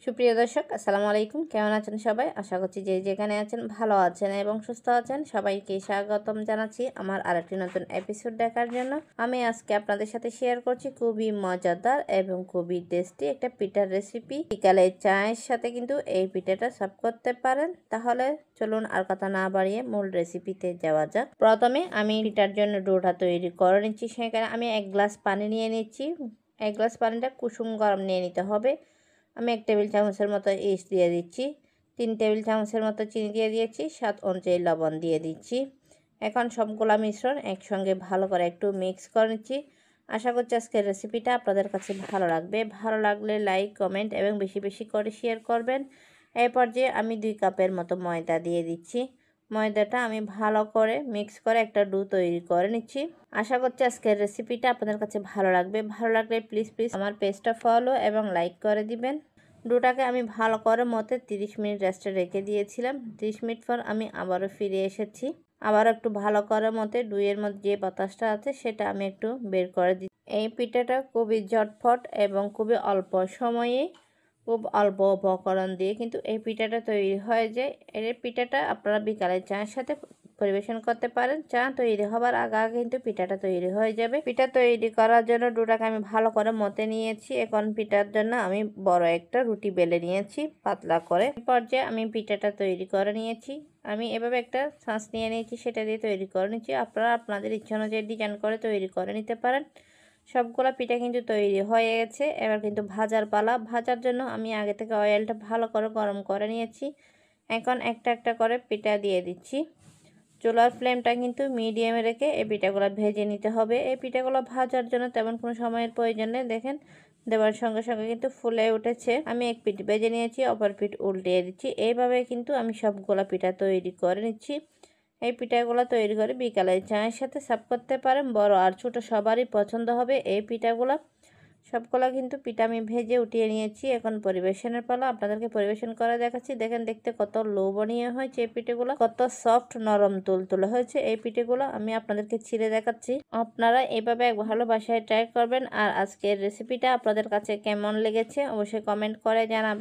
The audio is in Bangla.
সুপ্রিয় দর্শক আসসালামু আলাইকুম, কেমন আছেন সবাই? আশা করছি যে যেখানে আছেন ভালো আছেন এবং সুস্থ আছেন। সবাইকে স্বাগতম জানাচ্ছি আমার আরেকটি নতুন এপিসোড দেখার জন্য। আমি আজকে আপনাদের সাথে শেয়ার করছি খুবই মজাদার এবং খুবই টেস্টি একটা পিঠার রেসিপি। বিকালে চায়ের সাথে কিন্তু এই পিঠাটা সার্ভ করতে পারেন। তাহলে চলুন আর কথা না বাড়িয়ে মূল রেসিপিতে যাওয়া যাক। প্রথমে আমি পিঠার জন্য ডোটা তৈরি করে নিচ্ছি। সেখানে আমি 1 গ্লাস পানি নিয়ে নিচ্ছি। 1 গ্লাস পানিটা কুসুম গরম নিয়ে নিতে হবে। আমি 1 টেবিল চামচের মতো ইস্ট দিয়ে দিচ্ছি, 3 টেবিল চামচের মতো চিনি দিয়ে দিয়েছি, স্বাদ অনুযায়ী লবণ দিয়ে দিচ্ছি। এখন সবগুলা মিশ্রণ একসঙ্গে ভালো করে একটু মিক্স করে নিচ্ছি। আশা করছি আজকের রেসিপিটা আপনাদের কাছে ভালো লাগবে। ভালো লাগলে লাইক, কমেন্ট এবং বেশি বেশি করে শেয়ার করবেন। এই পর্যায়ে আমি 2 কাপের মতো ময়দা দিয়ে দিচ্ছি। ময়দাটা আমি ভালো করে মিক্স করে একটা ডো তৈরি করে নিচ্ছি। আশা করছি আজকের রেসিপিটা আপনাদের কাছে ভালো লাগবে। ভালো লাগলে প্লিজ আমার পেজটা ফলো এবং লাইক করে দিবেন। ডোটাকে আমি ভালো করে মতে 30 মিনিট রেস্টে রেখে দিয়েছিলাম। 30 মিনিট পর আমি আবারও ফিরে এসেছি। আবার একটু ভালো করে মতে ডুয়ের মধ্যে যে বাতাসটা আছে সেটা আমি একটু বের করে দিই। এই পিঠাটা খুবই ঝটফট এবং খুবই অল্প সময়ে খুব অল্প উপকরণ দিয়ে কিন্তু এই পিঠাটা তৈরি হয়ে যায়। এই পিঠাটা আপনারা বিকালে চায়ের সাথে পরিবেশন করতে পারেন। চা তৈরি হবার আগে আগে কিন্তু পিঠাটা তৈরি হয়ে যাবে। পিঠা তৈরি করার জন্য ডোটাকে আমি ভালো করে মতে নিয়েছি। এখন পিঠার জন্য আমি বড় একটা রুটি বেলে নিয়েছি পাতলা করে। পর্যায়ে আমি পিঠাটা তৈরি করে নিয়েছি। আমি এভাবে একটা ছাঁচ নিয়ে নিয়েছি, সেটা দিয়ে তৈরি করে নিচ্ছি। আপনারা আপনাদের ইচ্ছা অনুযায়ী ডিজাইন করে তৈরি করে নিতে পারেন। সবগুলা পিঠা কিন্তু তৈরি হয়ে গেছে। এবার কিন্তু ভাজার পালা। ভাজার জন্য আমি আগে থেকে অয়েলটা ভালো করে গরম করে নিয়েছি। এখন একটা একটা করে পিঠা দিয়ে দিচ্ছি। চুলার ফ্লেমটা কিন্তু মিডিয়ামে রেখে এই পিঠাগুলো ভেজে নিতে হবে। এই পিঠাগুলো ভাজার জন্য তেমন কোনো সময়ের প্রয়োজন নেই। দেখেন দেওয়ার সঙ্গে সঙ্গে কিন্তু ফুলে উঠেছে। আমি এক পিঠ ভেজে নিয়েছি, অপর পিঠ উল্টিয়ে দিচ্ছি। এইভাবে কিন্তু আমি সবগুলা পিঠা তৈরি করে নিচ্ছি। এই পিঠাগুলো তৈরি করে বিকালে চায়ের সাথে সার্ভ করতে পারেন। বড় আর ছোট সবারই পছন্দ হবে এই পিঠাগুলো। সবগুলো কিন্তু পিঠা আমি ভেজে উঠিয়ে নিয়েছি। এখন পরিবেশনের পালা। আপনাদেরকে পরিবেশন করে দেখাচ্ছি। দেখেন দেখতে কত লোভনীয় হয়েছে এই পিঠেগুলো, কত সফট নরম তুলতুলে হয়েছে এই পিঠেগুলো। আমি আপনাদেরকে ছিঁড়ে দেখাচ্ছি। আপনারা এইভাবে ভালো বাসায় ট্রাই করবেন। আর আজকের রেসিপিটা আপনাদের কাছে কেমন লেগেছে অবশ্যই কমেন্ট করে জানাবেন।